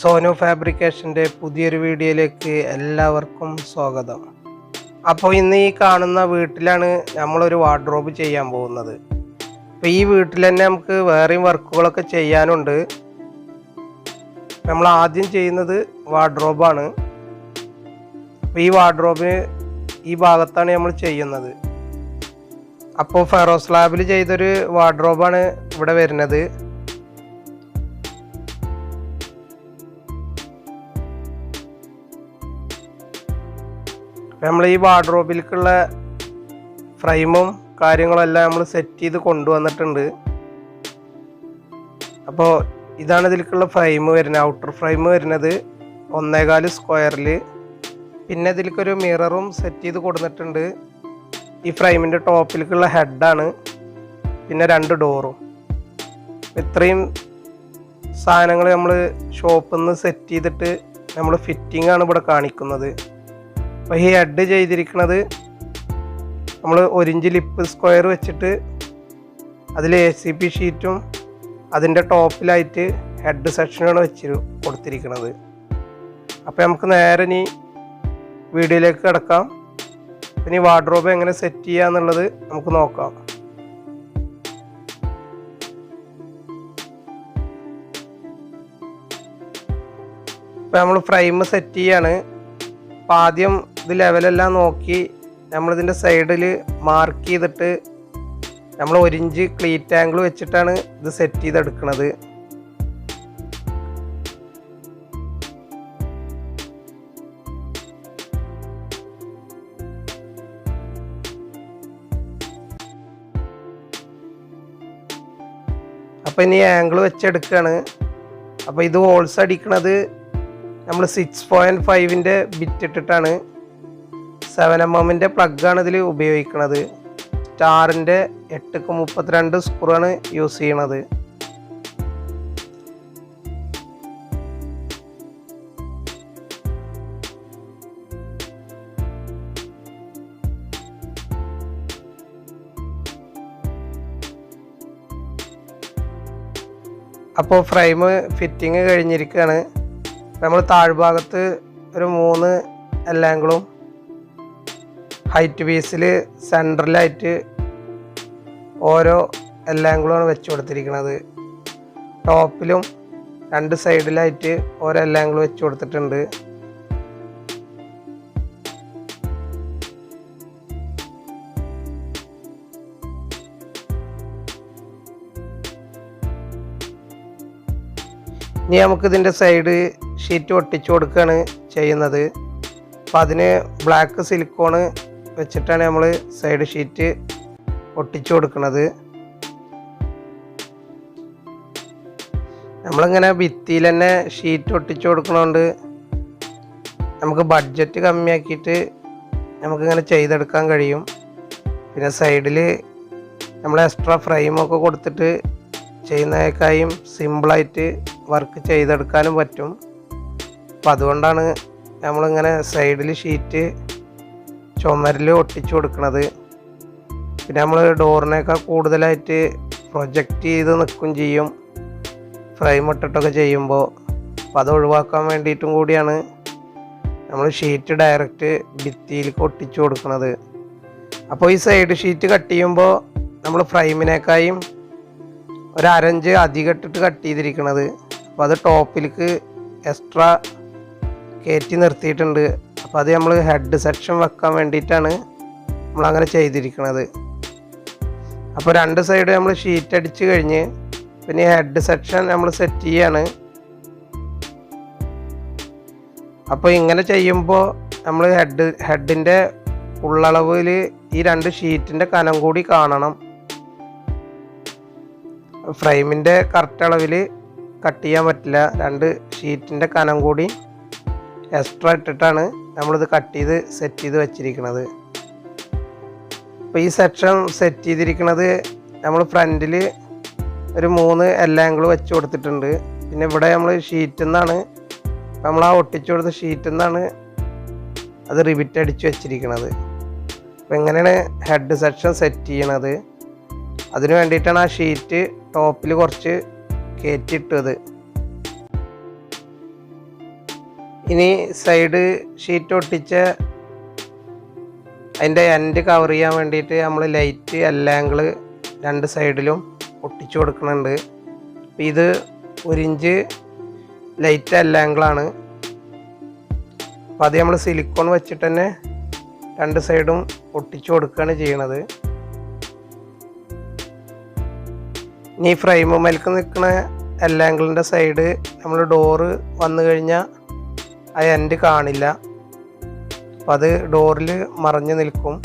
Sonu Fabrication പുതിയൊരു വീഡിയോയിലേക്ക് എല്ലാവർക്കും സ്വാഗതം. അപ്പോൾ ഇന്ന് ഈ കാണുന്ന വീട്ടിലാണ് നമ്മൾ ഒരു വാർഡ്രോബ് ചെയ്യാൻ പോകുന്നത്. അപ്പോൾ ഈ വീട്ടിൽ തന്നെ നമുക്ക് വേറെയും വർക്കുകളൊക്കെ ചെയ്യാനുണ്ട്. നമ്മൾ ആദ്യം ചെയ്യുന്നത് വാർഡ്രോബാണ്. അപ്പോൾ ഈ വാർഡ്രോബിന് ഈ ഭാഗത്താണ് നമ്മൾ ചെയ്യുന്നത്. അപ്പോൾ ഫെറോ സ്ലാബിൽ ചെയ്തൊരു വാർഡ്രോബാണ് ഇവിടെ വരുന്നത്. നമ്മൾ ഈ വാർഡ്രോബിലേക്കുള്ള ഫ്രെയിമും കാര്യങ്ങളെല്ലാം നമ്മൾ സെറ്റ് ചെയ്ത് കൊണ്ടുവന്നിട്ടുണ്ട്. അപ്പോൾ ഇതാണ് ഇതിലേക്കുള്ള ഫ്രെയിം വരുന്നത്. ഔട്ടർ ഫ്രെയിം വരുന്നത് 1.25 സ്ക്വയറിൽ. പിന്നെ ഇതിലേക്കൊരു മിററും സെറ്റ് ചെയ്ത് കൊടുത്തിട്ടുണ്ട്. ഈ ഫ്രെയിമിൻ്റെ ടോപ്പിലേക്കുള്ള ഹെഡാണ്, പിന്നെ 2 ഡോറും. ഇത്രയും സാധനങ്ങൾ നമ്മൾ ഷോപ്പിൽ നിന്ന് സെറ്റ് ചെയ്തിട്ട് നമ്മൾ ഫിറ്റിംഗ് ആണ് ഇവിടെ കാണിക്കുന്നത്. അപ്പോൾ ഈ ഹെഡ് ചെയ്തിരിക്കുന്നത് നമ്മൾ 1 ഇഞ്ച് ലിപ്പ് സ്ക്വയർ വെച്ചിട്ട് അതിൽ ACP ഷീറ്റും അതിൻ്റെ ടോപ്പിലായിട്ട് ഹെഡ് സെക്ഷനാണ് വെച്ച് കൊടുത്തിരിക്കുന്നത്. അപ്പോൾ നമുക്ക് നേരെ ഇനി വീഡിയോയിലേക്ക് കിടക്കാം. പിന്നെ ഈ വാർഡ്രോബ് എങ്ങനെ സെറ്റ് ചെയ്യുക എന്നുള്ളത് നമുക്ക് നോക്കാം. ഇപ്പോൾ നമ്മൾ ഫ്രെയിം സെറ്റ് ചെയ്യാണ്. അപ്പോൾ ആദ്യം ഇത് ലെവലെല്ലാം നോക്കി നമ്മളിതിൻ്റെ സൈഡിൽ മാർക്ക് ചെയ്തിട്ട് നമ്മൾ 1 ഇഞ്ച് ക്ലീറ്റ് ആംഗിൾ വെച്ചിട്ടാണ് ഇത് സെറ്റ് ചെയ്തെടുക്കുന്നത്. അപ്പോൾ ഇനി ആംഗിൾ വെച്ചെടുക്കുകയാണ്. അപ്പോൾ ഇത് ഹോൾസ് അടിക്കണത് നമ്മൾ 6.5-ൻ്റെ ബിറ്റ് ഇട്ടിട്ടാണ്. 7mm പ്ലഗാണ് ഇതിൽ ഉപയോഗിക്കുന്നത്. സ്റ്റാറിൻ്റെ 8-32 സ്ക്രൂ ആണ് യൂസ് ചെയ്യണത്. അപ്പോൾ ഫ്രെയിം ഫിറ്റിങ് കഴിഞ്ഞിരിക്കുകയാണ്. നമ്മൾ താഴ്ഭാഗത്ത് ഒരു 3 എല്ലാംഗിളും ഹൈറ്റ് പീസിൽ സെൻറ്ററിലായിട്ട് ഓരോ എല്ലാംഗിളുമാണ് വെച്ച് കൊടുത്തിരിക്കുന്നത്. ടോപ്പിലും 2 സൈഡിലായിട്ട് ഓരോ എല്ലാംഗിൾ വെച്ച് കൊടുത്തിട്ടുണ്ട്. ഇനി നമുക്കിതിൻ്റെ സൈഡ് ഷീറ്റ് ഒട്ടിച്ചു കൊടുക്കുകയാണ് ചെയ്യുന്നത്. അപ്പോൾ അതിന് ബ്ലാക്ക് സിലിക്കോണ് വെച്ചിട്ടാണ് നമ്മൾ സൈഡ് ഷീറ്റ് ഒട്ടിച്ചു കൊടുക്കുന്നത്. നമ്മളിങ്ങനെ ഭിത്തിയിൽ തന്നെ ഷീറ്റ് ഒട്ടിച്ചു കൊടുക്കണോണ്ട് നമുക്ക് ബഡ്ജറ്റ് കമ്മിയാക്കിയിട്ട് നമുക്കിങ്ങനെ ചെയ്തെടുക്കാൻ കഴിയും. പിന്നെ സൈഡിൽ നമ്മൾ എക്സ്ട്രാ ഫ്രെയിമൊക്കെ കൊടുത്തിട്ട് ചെയ്യുന്നതിനേക്കാളും സിമ്പിളായിട്ട് വർക്ക് ചെയ്തെടുക്കാനും പറ്റും. അപ്പം അതുകൊണ്ടാണ് നമ്മളിങ്ങനെ സൈഡിൽ ഷീറ്റ് ചുമരിൽ ഒട്ടിച്ചു കൊടുക്കുന്നത്. പിന്നെ നമ്മൾ ഡോറിനേക്കാൾ കൂടുതലായിട്ട് പ്രൊജക്റ്റ് ചെയ്ത് നിൽക്കും ചെയ്യും ഫ്രെയിം ഇട്ടിട്ടൊക്കെ ചെയ്യുമ്പോൾ. അപ്പോൾ അത് ഒഴിവാക്കാൻ വേണ്ടിയിട്ടും കൂടിയാണ് നമ്മൾ ഷീറ്റ് ഡയറക്റ്റ് ഭിത്തിയിലേക്ക് ഒട്ടിച്ചു കൊടുക്കുന്നത്. അപ്പോൾ ഈ സൈഡ് ഷീറ്റ് കട്ട് ചെയ്യുമ്പോൾ നമ്മൾ ഫ്രെയിമിനേക്കാളും ഒരു 1/2 ഇഞ്ച് അധികം ഇട്ടിട്ട് കട്ട് ചെയ്തിരിക്കുന്നത്. അപ്പോൾ അത് ടോപ്പിലേക്ക് എക്സ്ട്രാ കയറ്റി നിർത്തിയിട്ടുണ്ട്. അപ്പോൾ അത് നമ്മൾ ഹെഡ് സെക്ഷൻ വെക്കാൻ വേണ്ടിയിട്ടാണ് നമ്മളങ്ങനെ ചെയ്തിരിക്കുന്നത്. അപ്പോൾ 2 സൈഡ് നമ്മൾ ഷീറ്റ് അടിച്ച് കഴിഞ്ഞ് പിന്നെ ഹെഡ് സെക്ഷൻ നമ്മൾ സെറ്റ് ചെയ്യാണ്. അപ്പോൾ ഇങ്ങനെ ചെയ്യുമ്പോൾ നമ്മൾ ഹെഡിൻ്റെ ഉള്ളളവിൽ ഈ 2 ഷീറ്റിൻ്റെ കനം കൂടി കാണണം. ഫ്രെയിമിൻ്റെ കറക്റ്റ് അളവിൽ കട്ട് ചെയ്യാൻ പറ്റില്ല. 2 ഷീറ്റിൻ്റെ കനം കൂടി എക്സ്ട്രാ ഇട്ടിട്ടാണ് നമ്മളിത് കട്ട് ചെയ്ത് സെറ്റ് ചെയ്ത് വെച്ചിരിക്കുന്നത്. അപ്പോൾ ഈ സെക്ഷൻ സെറ്റ് ചെയ്തിരിക്കുന്നത് നമ്മൾ ഫ്രണ്ടിൽ ഒരു 3 എല്ലാംഗിൾ വെച്ച് കൊടുത്തിട്ടുണ്ട്. പിന്നെ ഇവിടെ നമ്മൾ ഷീറ്റിൽ നിന്നാണ് നമ്മൾ ആ ഒട്ടിച്ചു കൊടുത്ത ഷീറ്റിൽ നിന്നാണ് അത് റിബിറ്റ് അടിച്ച് വെച്ചിരിക്കുന്നത്. അപ്പോൾ എങ്ങനെയാണ് ഹെഡ് സെക്ഷൻ സെറ്റ് ചെയ്യണത് അതിനു വേണ്ടിയിട്ടാണ് ആ ഷീറ്റ് ടോപ്പിൽ കുറച്ച് കയറ്റിയിട്ടത്. ഇനി സൈഡ് ഷീറ്റ് ഒട്ടിച്ച അതിൻ്റെ എൻഡ് കവർ ചെയ്യാൻ വേണ്ടിയിട്ട് നമ്മൾ ലൈറ്റ് എല്ലാ ആംഗിൾ രണ്ട് സൈഡിലും ഒട്ടിച്ചു കൊടുക്കുന്നുണ്ട്. ഇത് 1 ഇഞ്ച് ലൈറ്റ് എല്ലാ ആംഗിളാണ്. അപ്പോൾ അത് നമ്മൾ സിലിക്കോൺ വെച്ചിട്ട് തന്നെ രണ്ട് സൈഡും ഒട്ടിച്ചു കൊടുക്കുകയാണ് ചെയ്യണത്. ഇനി ഫ്രെയിം മേൽക്ക് നിൽക്കുന്ന എല്ലാ ആംഗിളിൻ്റെ സൈഡ് നമ്മൾ ഡോറ് വന്നു കഴിഞ്ഞാൽ ആ എൻഡ് കാണില്ല. അപ്പം അത് ഡോറിൽ മറഞ്ഞു നിൽക്കും.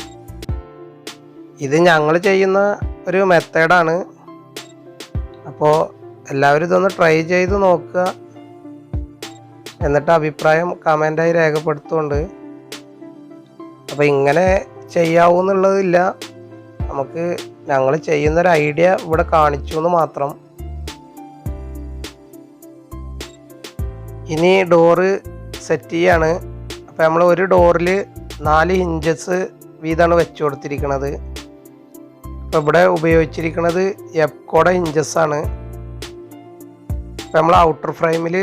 ഇത് ഞങ്ങൾ ചെയ്യുന്ന ഒരു മെത്തേഡാണ്. അപ്പോൾ എല്ലാവരും ഇതൊന്ന് ട്രൈ ചെയ്ത് നോക്കുക. എന്നിട്ട് അഭിപ്രായം കമൻ്റായി രേഖപ്പെടുത്തുകൊണ്ട്. അപ്പോൾ ഇങ്ങനെ ചെയ്യാവൂന്നുള്ളതില്ല, നമുക്ക് ഞങ്ങൾ ചെയ്യുന്നൊരു ഐഡിയ ഇവിടെ കാണിച്ചു എന്ന് മാത്രം. ഇനി ഡോറ് സെറ്റ് ചെയ്യാണ്. അപ്പോൾ നമ്മൾ ഒരു ഡോറിൽ 4 ഇഞ്ചസ് വീതമാണ് വെച്ച് കൊടുത്തിരിക്കുന്നത്. അപ്പോൾ ഇവിടെ ഉപയോഗിച്ചിരിക്കുന്നത് എപ്കോടെ ഇഞ്ചസാണ്. അപ്പോൾ നമ്മൾ ഔട്ടർ ഫ്രെയിമിൽ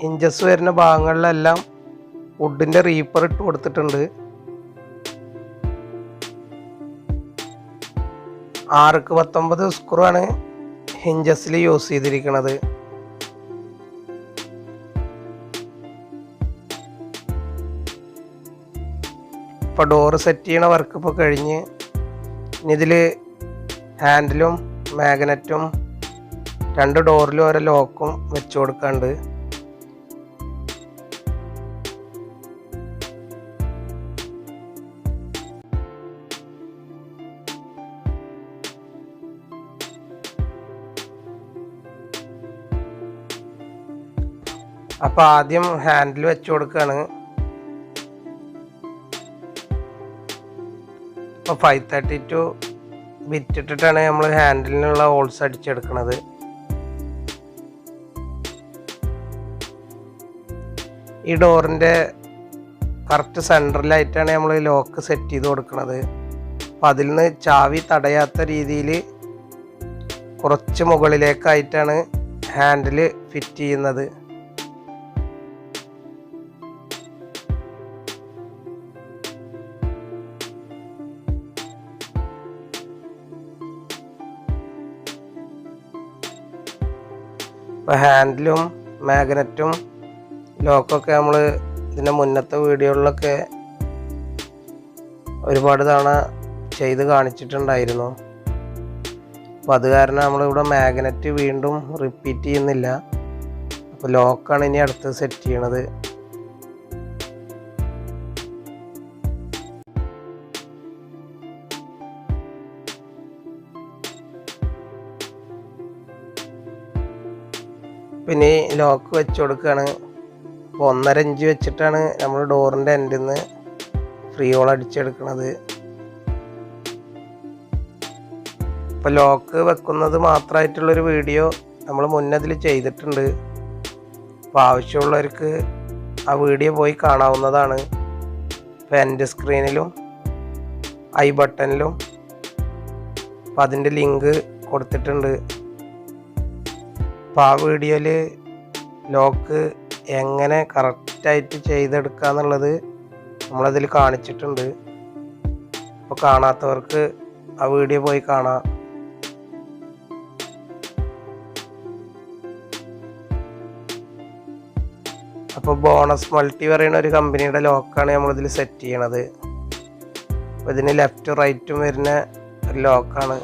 ഇഞ്ചസ് വരുന്ന ഭാഗങ്ങളിലെല്ലാം വുഡിൻ്റെ റീപ്പർ ഇട്ട് കൊടുത്തിട്ടുണ്ട്. 6x19 സ്ക്രൂ ആണ് ഹിഞ്ചസിൽ യൂസ് ചെയ്തിരിക്കുന്നത്. ഇപ്പോൾ ഡോറ് സെറ്റ് ചെയ്യണ വർക്ക് ഇപ്പോൾ കഴിഞ്ഞ്. ഇനി ഇതിൽ ഹാൻഡിലും മാഗ്നറ്റും 2 ഡോറിലും ഓരോ ലോക്കും വെച്ച് കൊടുക്കാണ്ട്. അപ്പോൾ ആദ്യം ഹാൻഡിൽ വെച്ച് കൊടുക്കുകയാണ്. അപ്പോൾ 532 ബിറ്റ് ഇട്ടിട്ടാണ് നമ്മൾ ഹാൻഡിലിനുള്ള ഹോൾസ് അടിച്ചെടുക്കുന്നത്. ഈ ഡോറിൻ്റെ കറക്റ്റ് സെൻറ്ററിലായിട്ടാണ് നമ്മൾ ലോക്ക് സെറ്റ് ചെയ്ത് കൊടുക്കുന്നത്. അപ്പോൾ അതിൽ നിന്ന് ചാവി തടയാത്ത രീതിയിൽ കുറച്ച് മുകളിലേക്കായിട്ടാണ് ഹാൻഡിൽ ഫിറ്റ് ചെയ്യുന്നത്. ഇപ്പോൾ ഹാൻഡിലും മാഗ്നറ്റും ലോക്കൊക്കെ നമ്മൾ ഇതിൻ്റെ മുന്നത്തെ വീഡിയോകളിലൊക്കെ ഒരുപാട് തവണ ചെയ്ത് കാണിച്ചിട്ടുണ്ടായിരുന്നു. അപ്പോൾ അത് കാരണം നമ്മളിവിടെ മാഗ്നറ്റ് വീണ്ടും റിപ്പീറ്റ് ചെയ്യുന്നില്ല. അപ്പോൾ ലോക്കാണ് ഇനി അടുത്ത് സെറ്റ് ചെയ്യണത്. പിന്നെ ലോക്ക് വെച്ച് കൊടുക്കുകയാണ്. അപ്പോൾ 1.5 ഇഞ്ച് വെച്ചിട്ടാണ് നമ്മൾ ഡോറിൻ്റെ എൻഡിൽ നിന്ന് ഫ്രീ ഹോൾ അടിച്ചെടുക്കുന്നത്. ഇപ്പോൾ ലോക്ക് വെക്കുന്നത് മാത്രമായിട്ടുള്ളൊരു വീഡിയോ നമ്മൾ മുന്നതിൽ ചെയ്തിട്ടുണ്ട്. അപ്പോൾ ആവശ്യമുള്ളവർക്ക് ആ വീഡിയോ പോയി കാണാവുന്നതാണ്. ഇപ്പോൾ എൻ്റെ സ്ക്രീനിലും ഐ ബട്ടണിലും അപ്പോൾ അതിൻ്റെ ലിങ്ക് കൊടുത്തിട്ടുണ്ട്. അപ്പോൾ ആ വീഡിയോയിൽ ലോക്ക് എങ്ങനെ കറക്റ്റായിട്ട് ചെയ്തെടുക്കുക എന്നുള്ളത് നമ്മളതിൽ കാണിച്ചിട്ടുണ്ട്. അപ്പോൾ കാണാത്തവർക്ക് ആ വീഡിയോ പോയി കാണാം. അപ്പോൾ ബോണസ് മൾട്ടി പറയുന്ന ഒരു കമ്പനിയുടെ ലോക്കാണ് നമ്മളിതിൽ സെറ്റ് ചെയ്യണത്. അപ്പോൾ ഇതിന് ലെഫ്റ്റ് റൈറ്റും വരുന്ന ഒരു ലോക്കാണ്.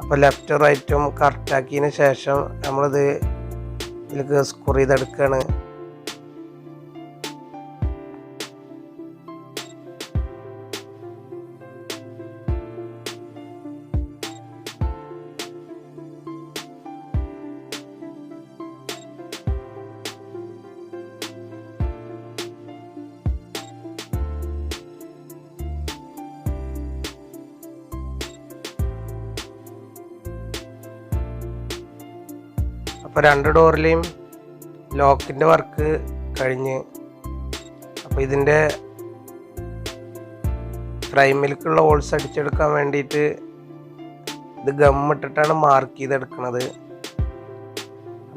അപ്പോൾ ലെഫ്റ്റ് റൈറ്റും കറക്റ്റാക്കിയതിന് ശേഷം നമ്മളിത് ഇതിലേക്ക് സ്ക്രൂ ചെയ്തെടുക്കുകയാണ്. അപ്പോൾ 2 ഡോറിലെയും ലോക്കിൻ്റെ വർക്ക് കഴിഞ്ഞ്. അപ്പോൾ ഇതിൻ്റെ ഫ്രെയിമിലേക്കുള്ള ഹോൾസ് അടിച്ചെടുക്കാൻ വേണ്ടിയിട്ട് ഇത് ഗമ്മിട്ടിട്ടാണ് മാർക്ക് ചെയ്തെടുക്കുന്നത്.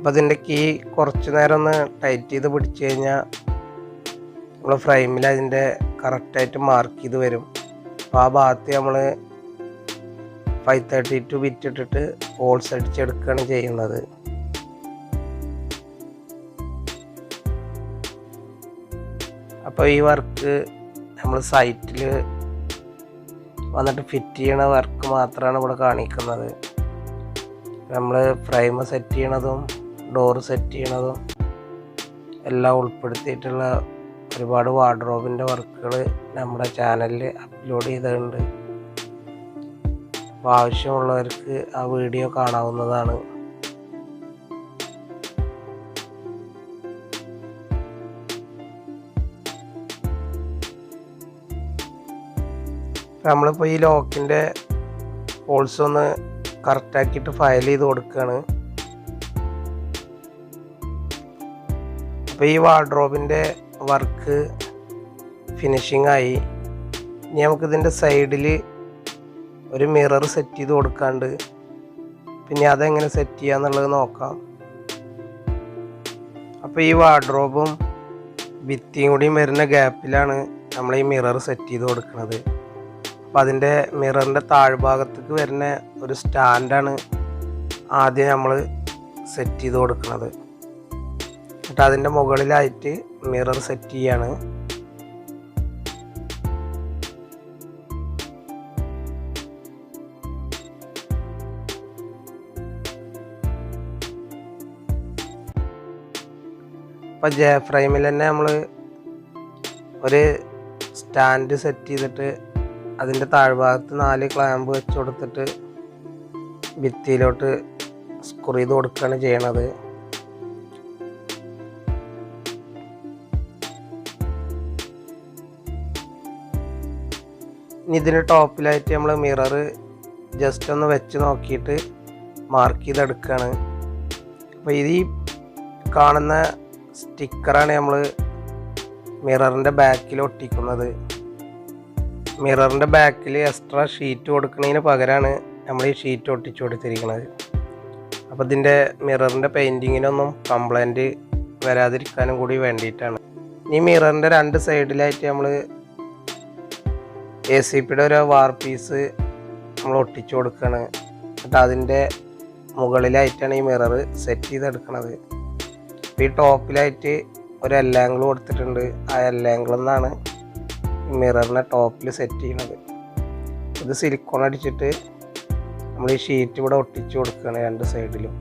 അപ്പോൾ അതിൻ്റെ കീ കുറച്ച് നേരം ഒന്ന് ടൈറ്റ് ചെയ്ത് പിടിച്ച് കഴിഞ്ഞാൽ നമ്മൾ ഫ്രെയിമിൽ അതിൻ്റെ കറക്റ്റായിട്ട് മാർക്ക് ചെയ്ത് വരും. അപ്പോൾ ആ ഭാഗത്ത് നമ്മൾ 532 ബിറ്റ് ഇട്ടിട്ട് ഹോൾസ് അടിച്ചെടുക്കുകയാണ് ചെയ്യുന്നത്. അപ്പോൾ ഈ വർക്ക് നമ്മൾ സൈറ്റിൽ വന്നിട്ട് ഫിറ്റ് ചെയ്യണ വർക്ക് മാത്രമാണ് ഇവിടെ കാണിക്കുന്നത്. നമ്മൾ ഫ്രെയിം സെറ്റ് ചെയ്യണതും ഡോറ് സെറ്റ് ചെയ്യണതും എല്ലാം ഉൾപ്പെടുത്തിയിട്ടുള്ള ഒരുപാട് വാർഡ്രോബിൻ്റെ വർക്കുകൾ നമ്മുടെ ചാനലിൽ അപ്ലോഡ് ചെയ്തിട്ടുണ്ട്. അപ്പോൾ ആവശ്യമുള്ളവർക്ക് ആ വീഡിയോ കാണാവുന്നതാണ്. നമ്മളിപ്പോൾ ഈ ലോക്കിൻ്റെ ഹോൾസ് ഒന്ന് കറക്റ്റാക്കിയിട്ട് ഫയൽ ചെയ്ത് കൊടുക്കുകയാണ്. അപ്പോൾ ഈ വാർഡ്രോബിൻ്റെ വർക്ക് ഫിനിഷിംഗ് ആയി. ഇനി നമുക്കിതിൻ്റെ സൈഡിൽ ഒരു മിറർ സെറ്റ് ചെയ്ത് കൊടുക്കാണ്ട്, പിന്നെ അതെങ്ങനെ സെറ്റ് ചെയ്യാന്നുള്ളത് നോക്കാം. അപ്പോൾ ഈ വാർഡ്രോബും ഭിത്തിയും കൂടിയും വരുന്ന ഗ്യാപ്പിലാണ് നമ്മൾ ഈ മിറർ സെറ്റ് ചെയ്ത് കൊടുക്കുന്നത്. അപ്പോൾ അതിൻ്റെ മിററിൻ്റെ താഴ്ഭാഗത്തേക്ക് വരുന്ന ഒരു സ്റ്റാൻഡാണ് ആദ്യം നമ്മൾ സെറ്റ് ചെയ്ത് കൊടുക്കുന്നത്. എന്നിട്ട് അതിൻ്റെ മുകളിലായിട്ട് മിറർ സെറ്റ് ചെയ്യാണ്. അപ്പോൾ ജെ ഫ്രെയിമിൽ തന്നെ നമ്മൾ ഒരു സ്റ്റാൻഡ് സെറ്റ് ചെയ്തിട്ട് അതിൻ്റെ താഴ്ഭാഗത്ത് 4 ക്ലാമ്പ് വെച്ച് കൊടുത്തിട്ട് ഭിത്തിയിലോട്ട് സ്ക്രൂ ചെയ്ത് കൊടുക്കുകയാണ് ചെയ്യണത്. ഇനി ഇതിന് ടോപ്പിലായിട്ട് നമ്മൾ മിറർ ജസ്റ്റ് ഒന്ന് വെച്ച് നോക്കിയിട്ട് മാർക്ക് ചെയ്തെടുക്കുകയാണ്. അപ്പോൾ ഈ കാണുന്ന സ്റ്റിക്കറാണ് നമ്മൾ മിററിൻ്റെ ബാക്കിൽ ഒട്ടിക്കുന്നത്. മിററിൻ്റെ ബാക്കിൽ എക്സ്ട്രാ ഷീറ്റ് കൊടുക്കുന്നതിന് പകരമാണ് നമ്മൾ ഈ ഷീറ്റ് ഒട്ടിച്ചു കൊടുത്തിരിക്കുന്നത്. അപ്പോൾ ഇതിൻ്റെ മിററിൻ്റെ പെയിൻറ്റിങ്ങിനൊന്നും കംപ്ലൈൻറ്റ് വരാതിരിക്കാനും കൂടി വേണ്ടിയിട്ടാണ്. ഈ മിററിൻ്റെ 2 സൈഡിലായിട്ട് നമ്മൾ ACPയുടെ ഒരു വാർ പീസ് നമ്മൾ ഒട്ടിച്ചു കൊടുക്കുകയാണ്. എന്നിട്ട് അതിൻ്റെ മുകളിലായിട്ടാണ് ഈ മിറർ സെറ്റ് ചെയ്തെടുക്കുന്നത്. ഈ ടോപ്പിലായിട്ട് ഒരു എൽ ആംഗിൾ കൊടുത്തിട്ടുണ്ട്. ആ എൽ ആംഗിളിൽ നിന്നാണ് മിററിനെ ടോപ്പിൽ സെറ്റ് ചെയ്യണത്. ഇത് സിലിക്കോൺ അടിച്ചിട്ട് നമ്മൾ ഈ ഷീറ്റ് ഇവിടെ ഒട്ടിച്ചു കൊടുക്കുകയാണ് 2 സൈഡിലും.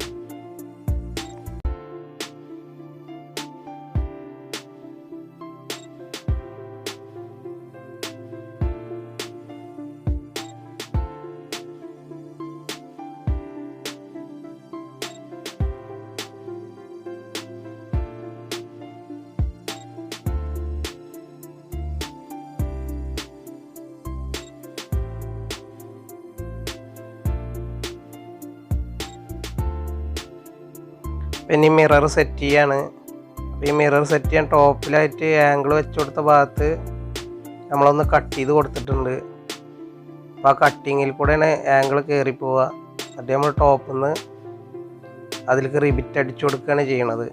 പിന്നെ ഈ മിറർ സെറ്റ് ചെയ്യാണ്. അപ്പോൾ ഈ മിറർ സെറ്റ് ചെയ്യാൻ ടോപ്പിലായിട്ട് ആംഗിൾ വെച്ച് കൊടുത്ത ഭാഗത്ത് നമ്മളൊന്ന് കട്ട് ചെയ്ത് കൊടുത്തിട്ടുണ്ട്. അപ്പോൾ ആ കട്ടിങ്ങിൽ കൂടെയാണ് ആംഗിൾ കയറി പോവുക. എന്നിട്ട് നമ്മൾ ടോപ്പിൽ നിന്ന് അതിലേക്ക് റിബിറ്റ് അടിച്ചു കൊടുക്കുകയാണ് ചെയ്യണത്.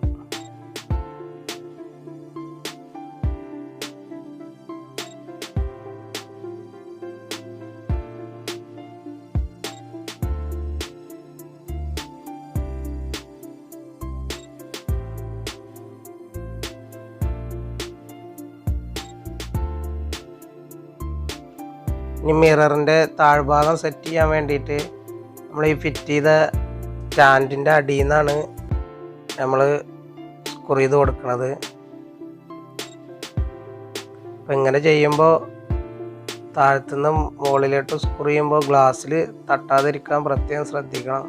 ഇനി മിററിൻ്റെ താഴ്ഭാഗം സെറ്റ് ചെയ്യാൻ വേണ്ടിയിട്ട് നമ്മൾ ഈ ഫിറ്റ് ചെയ്ത സ്റ്റാൻഡിൻ്റെ അടിയിൽ നിന്നാണ് നമ്മൾ സ്ക്രൂ ചെയ്ത് കൊടുക്കുന്നത്. അപ്പോൾ ഇങ്ങനെ ചെയ്യുമ്പോൾ താഴത്തുനിന്ന് മുകളിലോട്ട് സ്ക്രൂ ചെയ്യുമ്പോൾ ഗ്ലാസ്സിൽ തട്ടാതിരിക്കാൻ പ്രത്യേകം ശ്രദ്ധിക്കണം.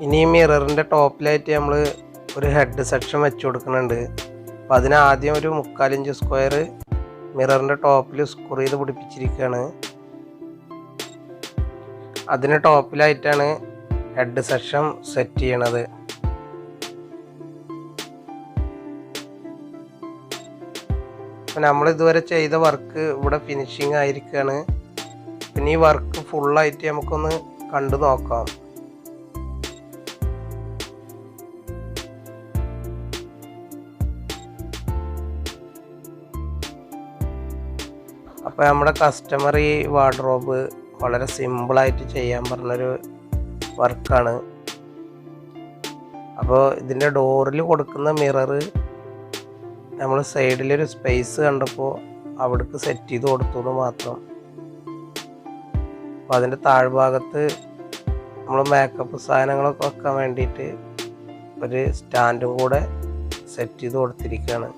ഇനി മിററിൻ്റെ ടോപ്പിലായിട്ട് നമ്മൾ ഒരു ഹെഡ് സെക്ഷൻ വെച്ച് കൊടുക്കുന്നുണ്ട്. അപ്പോൾ അതിന് ആദ്യം ഒരു 3/4 ഇഞ്ച് സ്ക്വയർ മിററിൻ്റെ ടോപ്പിൽ സ്ക്രൂ ചെയ്ത് പിടിപ്പിച്ചിരിക്കുകയാണ്. അതിന് ടോപ്പിലായിട്ടാണ് ഹെഡ് സെക്ഷൻ സെറ്റ് ചെയ്യണത്. അപ്പം നമ്മൾ ഇതുവരെ ചെയ്ത വർക്ക് ഇവിടെ ഫിനിഷിങ് ആയിരിക്കുകയാണ്. പിന്നെ ഈ വർക്ക് ഫുള്ളായിട്ട് നമുക്കൊന്ന് കണ്ടു നോക്കാം. അപ്പോൾ നമ്മുടെ കസ്റ്റമർ ഈ വാർഡ്രോബ് വളരെ സിമ്പിളായിട്ട് ചെയ്യാൻ പറഞ്ഞൊരു വർക്കാണ്. അപ്പോൾ ഇതിൻ്റെ ഡോറിൽ കൊടുക്കുന്ന മിറർ നമ്മൾ സൈഡിലൊരു സ്പേസ് കണ്ടപ്പോൾ അവിടേക്ക് സെറ്റ് ചെയ്ത് കൊടുത്തു മാത്രം. അപ്പോൾ അതിൻ്റെ താഴ്ഭാഗത്ത് നമ്മൾ മേക്കപ്പ് സാധനങ്ങളൊക്കെ വെക്കാൻ വേണ്ടിയിട്ട് ഒരു സ്റ്റാൻഡും കൂടെ സെറ്റ് ചെയ്ത് കൊടുത്തിരിക്കുകയാണ്.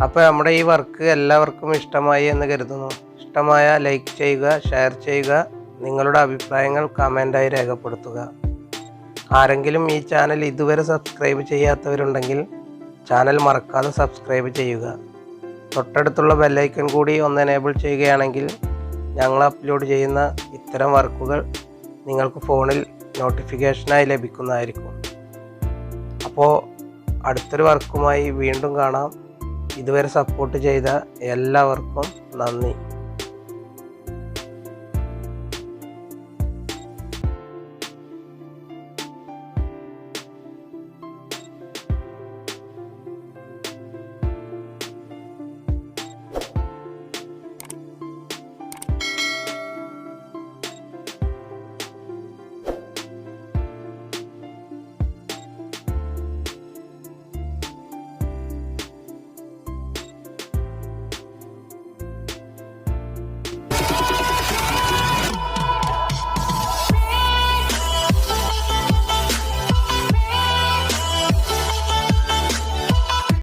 അപ്പോൾ നമ്മുടെ ഈ വർക്ക് എല്ലാവർക്കും ഇഷ്ടമായി എന്ന് കരുതുന്നു. ഇഷ്ടമായ ലൈക്ക് ചെയ്യുക, ഷെയർ ചെയ്യുക, നിങ്ങളുടെ അഭിപ്രായങ്ങൾ കമൻ്റായി രേഖപ്പെടുത്തുക. ആരെങ്കിലും ഈ ചാനൽ ഇതുവരെ സബ്സ്ക്രൈബ് ചെയ്യാത്തവരുണ്ടെങ്കിൽ ചാനൽ മറക്കാതെ സബ്സ്ക്രൈബ് ചെയ്യുക. തൊട്ടടുത്തുള്ള ബെല്ലൈക്കൺ കൂടി ഒന്ന് എനേബിൾ ചെയ്യുകയാണെങ്കിൽ ഞങ്ങൾ അപ്ലോഡ് ചെയ്യുന്ന ഇത്തരം വർക്കുകൾ നിങ്ങൾക്ക് ഫോണിൽ നോട്ടിഫിക്കേഷനായി ലഭിക്കുന്നതായിരിക്കും. അപ്പോൾ അടുത്തൊരു വർക്കുമായി വീണ്ടും കാണാം. ഇതുവരെ സപ്പോർട്ട് ചെയ്ത എല്ലാവർക്കും നന്ദി.